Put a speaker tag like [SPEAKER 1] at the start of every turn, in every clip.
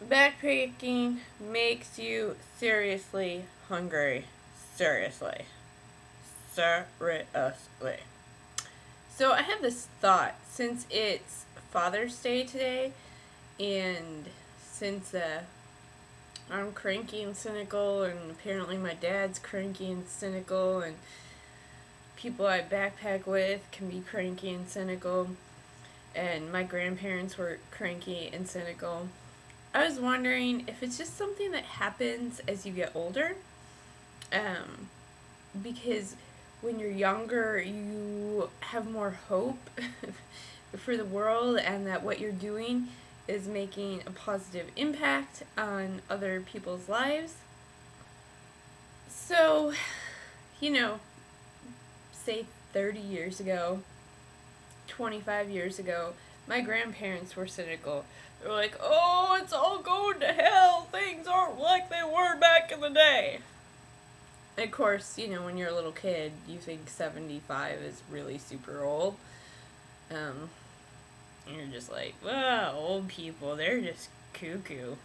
[SPEAKER 1] Backpacking makes you seriously hungry. Seriously. Seriously. So I have this thought, since it's Father's Day today, and since I'm cranky and cynical, and apparently my dad's cranky and cynical, and people I backpack with can be cranky and cynical, and my grandparents were cranky and cynical. I was wondering if it's just something that happens as you get older. Um, because when you're younger, you have more hope for the world, and that what you're doing is making a positive impact on other people's lives. So, you know, say 30 years ago, 25 years ago, my grandparents were cynical. They were like, oh, it's all going to hell. Things aren't like they were back in the day. And of course, when you're a little kid, you think 75 is really super old. And you're just like, well, old people, they're just cuckoo.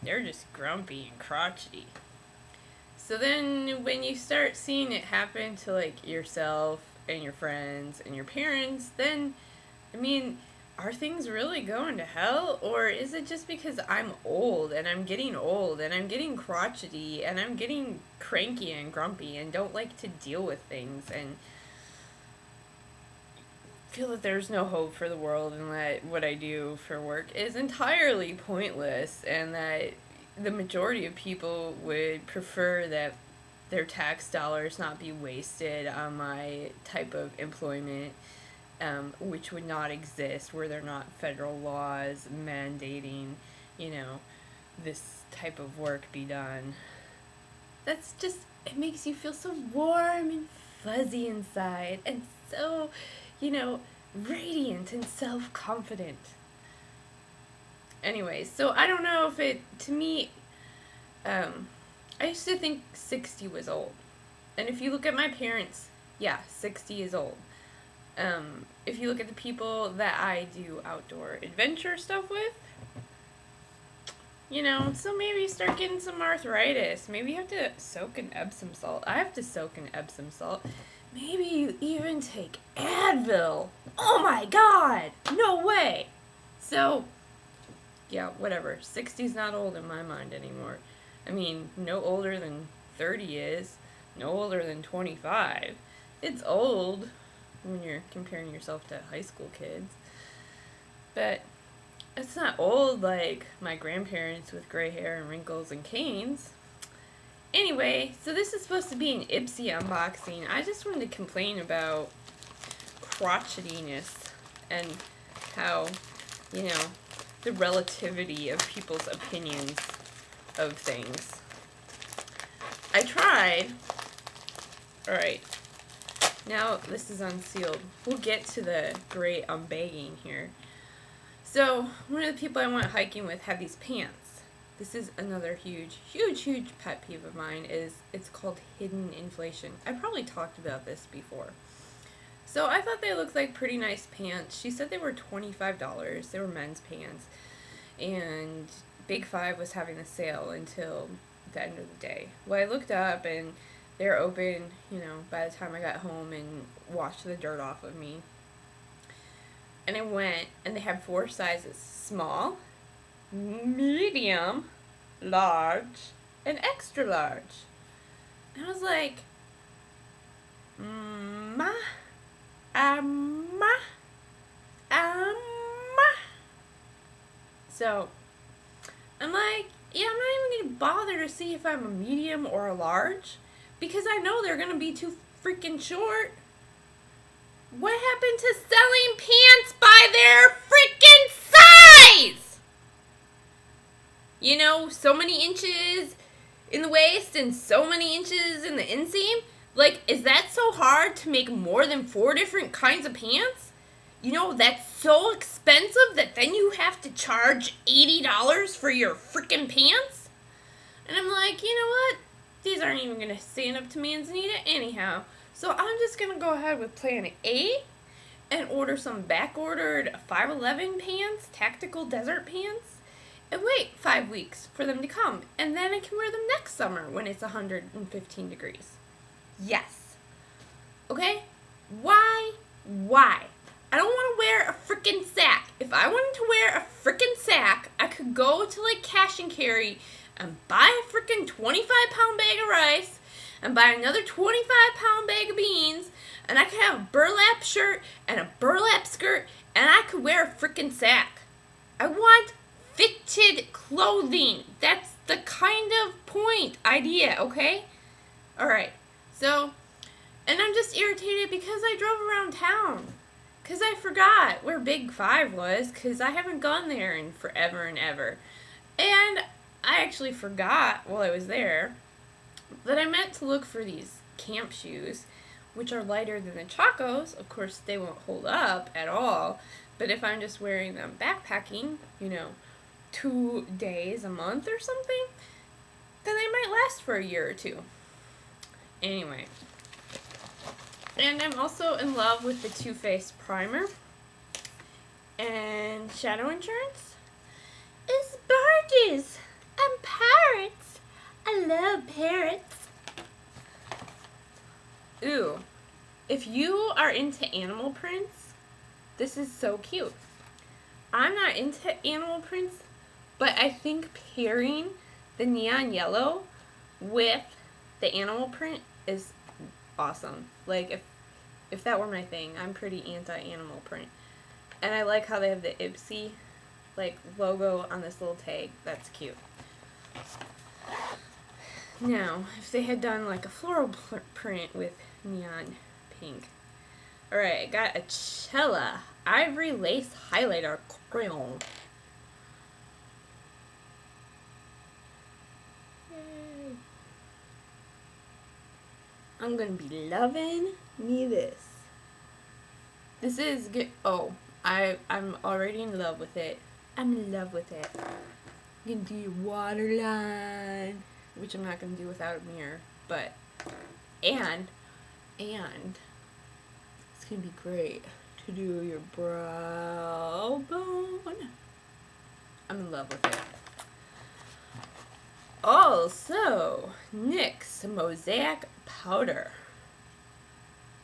[SPEAKER 1] They're just grumpy and crotchety. So then when you start seeing it happen to, like, yourself and your friends and your parents, then, are things really going to hell? Or is it just because I'm old and I'm getting crotchety and I'm getting cranky and grumpy and don't like to deal with things and feel that there's no hope for the world, and that what I do for work is entirely pointless, and that the majority of people would prefer that their tax dollars not be wasted on my type of employment, which would not exist were there not federal laws mandating, this type of work be done. That's just, it makes you feel so warm and fuzzy inside, and so, radiant and self-confident. Anyway, so I don't know if to me, I used to think 60 was old. And if you look at my parents, yeah, 60 is old. If you look at the people that I do outdoor adventure stuff with, so maybe you start getting some arthritis. Maybe you have to soak in Epsom salt. I have to soak in Epsom salt. Maybe you even take Advil. Oh my god! No way! So, yeah, whatever. 60's not old in my mind anymore. No older than 30 is. No older than 25. It's old when you're comparing yourself to high school kids. But it's not old like my grandparents with gray hair and wrinkles and canes. Anyway, so this is supposed to be an Ipsy unboxing. I just wanted to complain about crotchetyness and how, the relativity of people's opinions of things. I tried. Alright. Now this is unsealed. We'll get to the great unbagging here. So, one of the people I went hiking with had these pants. This is another huge pet peeve of mine. It's called hidden inflation. I probably talked about this before. So I thought they looked like pretty nice pants. She said they were $25. They were men's pants. And Big Five was having a sale until the end of the day. Well, I looked up and they're open, by the time I got home and washed the dirt off of me. And I went, and they had 4 sizes: small, medium, large, and extra large. And I was like, ma, So, I'm like, yeah, I'm not even going to bother to see if I'm a medium or a large, because I know they're going to be too freaking short. What happened to selling pants by their freaking size? So many inches in the waist and so many inches in the inseam? Like, is that so hard to make more than 4 different kinds of pants? That's so expensive that then you have to charge $80 for your freaking pants? And I'm like, you know what? These aren't even going to stand up to man's need anyhow. So I'm just going to go ahead with plan A and order some back-ordered 511 pants, tactical desert pants. and wait 5 weeks for them to come, and then I can wear them next summer when it's 115 degrees. Yes. Okay? Why? Why? I don't want to wear a freaking sack. If I wanted to wear a freaking sack, I could go to like cash and carry and buy a freaking 25-pound bag of rice and buy another 25-pound bag of beans, and I could have a burlap shirt and a burlap skirt, and I could wear a freaking sack. I want fitted clothing. That's the kind of idea, okay? Alright, so, and I'm just irritated because I drove around town. Because I forgot where Big 5 was, because I haven't gone there in forever and ever. And I actually forgot while I was there that I meant to look for these camp shoes, which are lighter than the Chacos. Of course, they won't hold up at all. But if I'm just wearing them backpacking, 2 days a month or something, then they might last for a year or two. Anyway. And I'm also in love with the Too Faced primer. And Shadow Insurance is birdies and parrots. I love parrots. Ooh. If you are into animal prints, this is so cute. I'm not into animal prints, but I think pairing the neon yellow with the animal print is awesome. Like, if that were my thing, I'm pretty anti-animal print. And I like how they have the Ipsy, like, logo on this little tag. That's cute. Now, if they had done, like, a floral print with neon pink. Alright, I got a Cella Ivory Lace Highlighter Crayon. Yay. I'm gonna be loving me this. This is good. Oh, I'm already in love with it. I'm in love with it. I'm gonna do your waterline, which I'm not gonna do without a mirror, but and it's gonna be great to do your brow bone. I'm in love with it. Also, NYX Mosaic Powder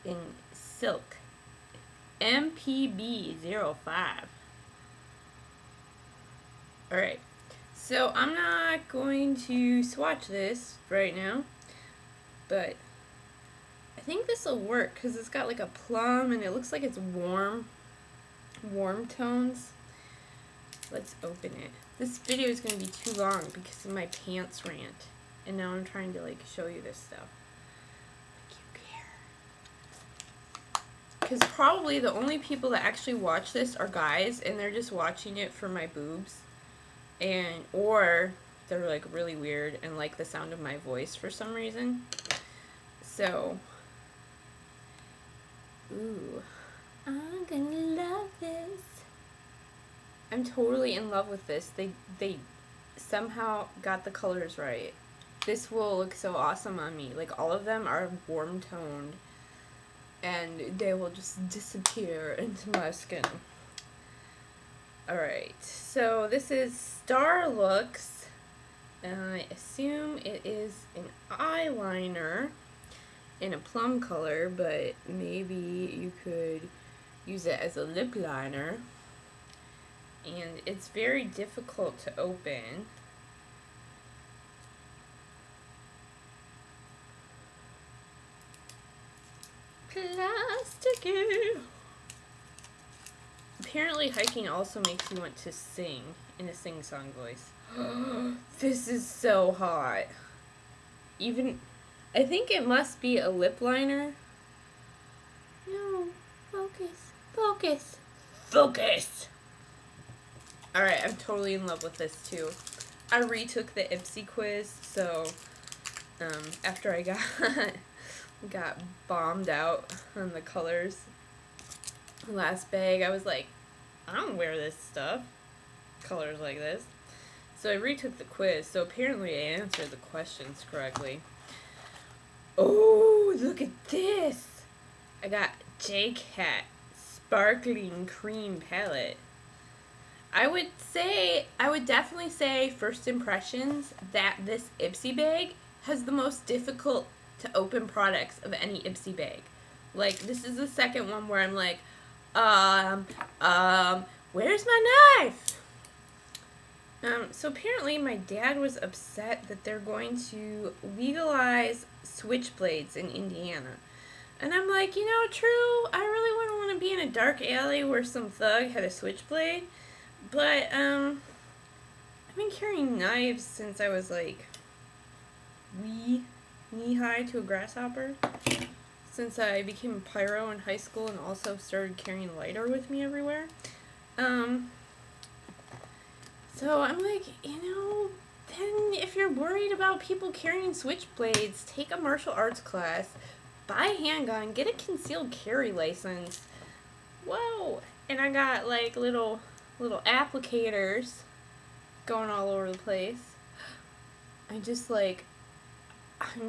[SPEAKER 1] in Silk MPB05. Alright, so I'm not going to swatch this right now, but I think this will work because it's got like a plum and it looks like it's warm tones. Let's open it. This video is going to be too long because of my pants rant, and now I'm trying to like show you this stuff. Like you care. Because probably the only people that actually watch this are guys, and they're just watching it for my boobs, or they're like really weird and like the sound of my voice for some reason. So, ooh, I'm gonna love this. I'm totally in love with this. They somehow got the colors right. This will look so awesome on me. Like, all of them are warm toned, and they will just disappear into my skin. Alright, so this is Star Looks, and I assume it is an eyeliner in a plum color, but maybe you could use it as a lip liner. And it's very difficult to open. Plasticky. Apparently hiking also makes you want to sing in a sing-song voice. This is so hot. I think it must be a lip liner. No, focus. Alright, I'm totally in love with this too. I retook the Ipsy quiz, so after I got bombed out on the colors last bag, I was like, I don't wear this stuff, colors like this. So I retook the quiz, so apparently I answered the questions correctly. Oh, look at this! I got J-Cat Sparkling Cream Palette. I would definitely say first impressions that this Ipsy bag has the most difficult to open products of any Ipsy bag. Like, this is the second one where I'm like, where's my knife? So apparently my dad was upset that they're going to legalize switchblades in Indiana. And I'm like, true, I really wouldn't want to be in a dark alley where some thug had a switchblade. But, I've been carrying knives since I was like knee-high to a grasshopper. Since I became a pyro in high school and also started carrying a lighter with me everywhere. So I'm like, then if you're worried about people carrying switchblades, take a martial arts class, buy a handgun, get a concealed carry license. Whoa! And I got like little applicators going all over the place. I'm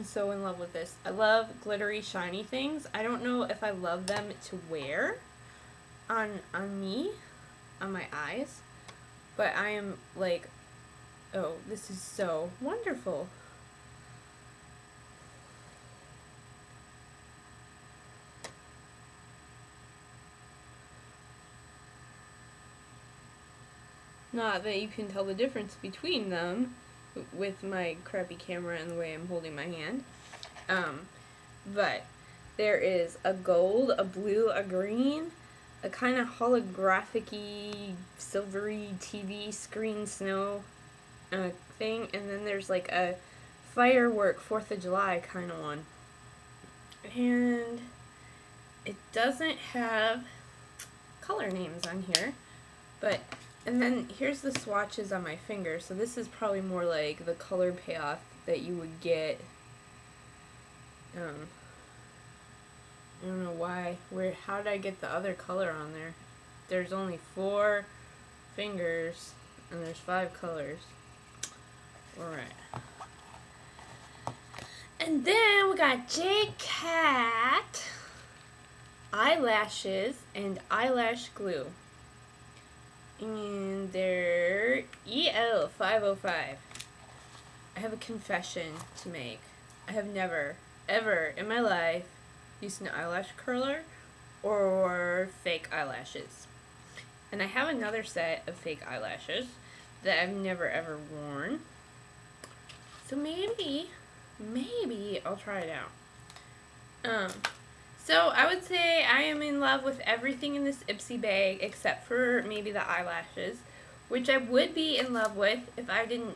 [SPEAKER 1] so in love with this. I love glittery, shiny things. I don't know if I love them to wear on me, on my eyes, but I am like, oh, this is so wonderful. Not that you can tell the difference between them with my crappy camera and the way I'm holding my hand. But there is a gold, a blue, a green, a kind of holographic-y, silvery TV screen snow thing, and then there's like a firework 4th of July kind of one. And it doesn't have color names on here, but, and then here's the swatches on my finger, so this is probably more like the color payoff that you would get. I don't know why. How did I get the other color on there? There's only 4 fingers, and there's 5 colors. Alright. And then we got J Cat eyelashes and eyelash glue. And they're EL505. I have a confession to make. I have never, ever in my life used an eyelash curler or fake eyelashes. And I have another set of fake eyelashes that I've never ever worn. So maybe I'll try it out. So I would say I am in love with everything in this Ipsy bag except for maybe the eyelashes, which I would be in love with if I didn't.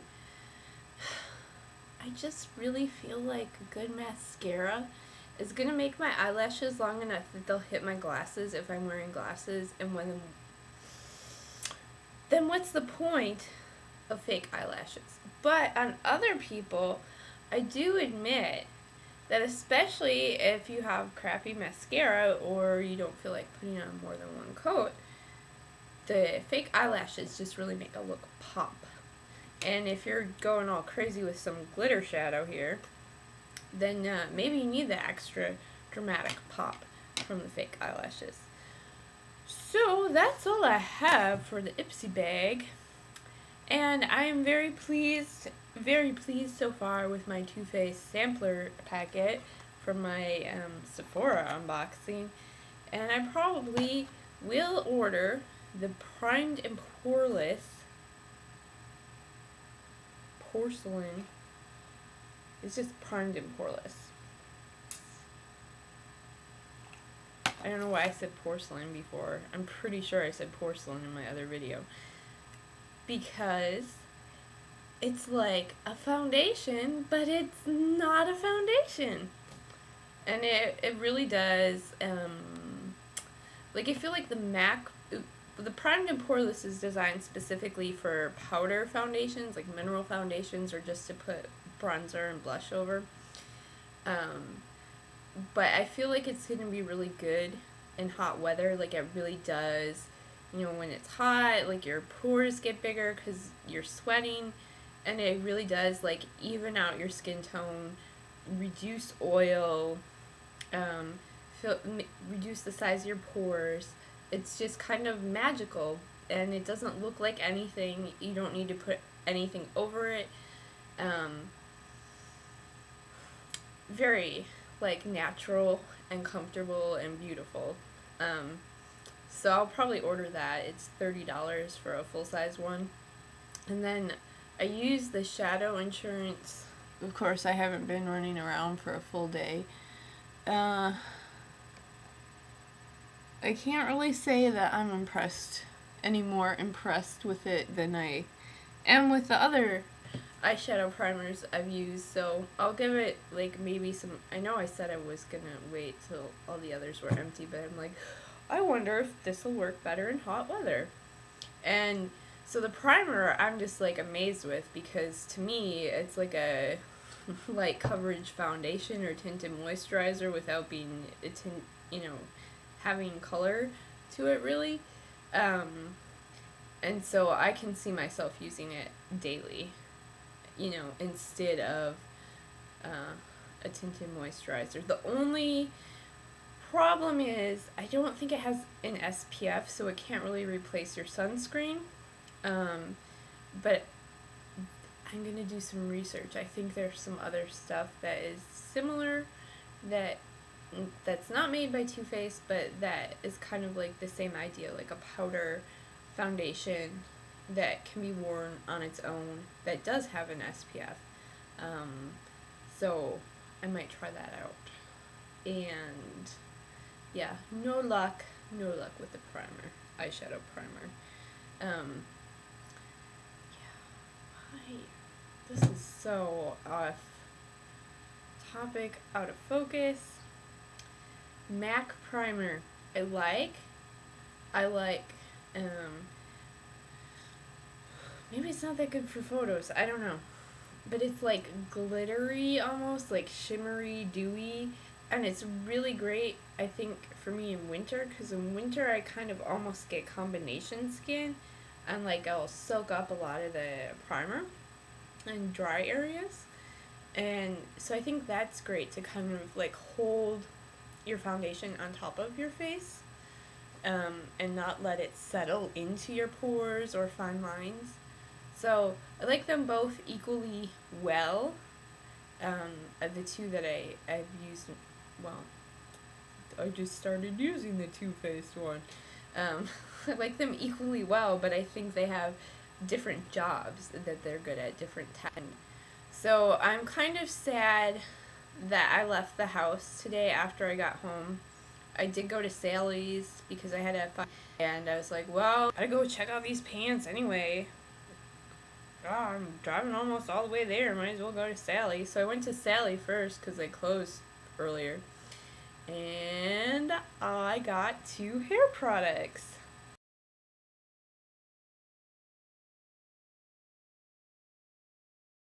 [SPEAKER 1] I just really feel like a good mascara is going to make my eyelashes long enough that they'll hit my glasses if I'm wearing glasses, and then what's the point of fake eyelashes? But on other people, I do admit that especially if you have crappy mascara or you don't feel like putting on more than one coat, the fake eyelashes just really make a look pop. And if you're going all crazy with some glitter shadow here, then maybe you need the extra dramatic pop from the fake eyelashes. So that's all I have for the Ipsy bag. And I am very pleased so far with my Too Faced sampler packet from my Sephora unboxing. And I probably will order the primed and poreless porcelain. It's just primed and poreless. I don't know why I said porcelain before. I'm pretty sure I said porcelain in my other video. Because it's like a foundation, but it's not a foundation. And it really does, like, I feel like the primed and poreless is designed specifically for powder foundations, like mineral foundations, or just to put bronzer and blush over. But I feel like it's going to be really good in hot weather. Like, it really does, when it's hot, like, your pores get bigger because you're sweating, and it really does, like, even out your skin tone, reduce oil, reduce the size of your pores. It's just kind of magical and it doesn't look like anything. You don't need to put anything over it. Very like natural and comfortable and beautiful. So I'll probably order that. It's $30 for a full-size one. And then I use the shadow insurance. Of course, I haven't been running around for a full day. I can't really say that I'm any more impressed with it than I am with the other eyeshadow primers I've used, so I'll give it like maybe some. I know I said I was gonna wait till all the others were empty, but I'm like, I wonder if this will work better in hot weather. And so the primer I'm just like amazed with, because to me it's like a light coverage foundation or tinted moisturizer without being a having color to it really. And so I can see myself using it daily, instead of a tinted moisturizer. The only problem is I don't think it has an SPF, so it can't really replace your sunscreen. But I'm going to do some research. I think there's some other stuff that is similar that's not made by Too Faced, but that is kind of like the same idea, like a powder foundation that can be worn on its own that does have an SPF. So I might try that out. And yeah, no luck with the primer, eyeshadow primer. This is so off topic, out of focus. MAC primer. I like, maybe it's not that good for photos, I don't know. But it's like glittery almost, like shimmery, dewy, and it's really great, I think, for me in winter, because in winter I kind of almost get combination skin, and like I'll soak up a lot of the primer in dry areas. And so I think that's great to kind of like hold your foundation on top of your face, and not let it settle into your pores or fine lines. So I like them both equally well. Of the two that I've used, well, I just started using the Too Faced one. I like them equally well, but I think they have different jobs that they're good at, different times. So I'm kind of sad that I left the house today after I got home. I did go to Sally's because I had to have fun, and I was like, well, I gotta go check out these pants anyway. Oh, I'm driving almost all the way there, might as well go to Sally. So I went to Sally first because they closed earlier. And I got 2 hair products.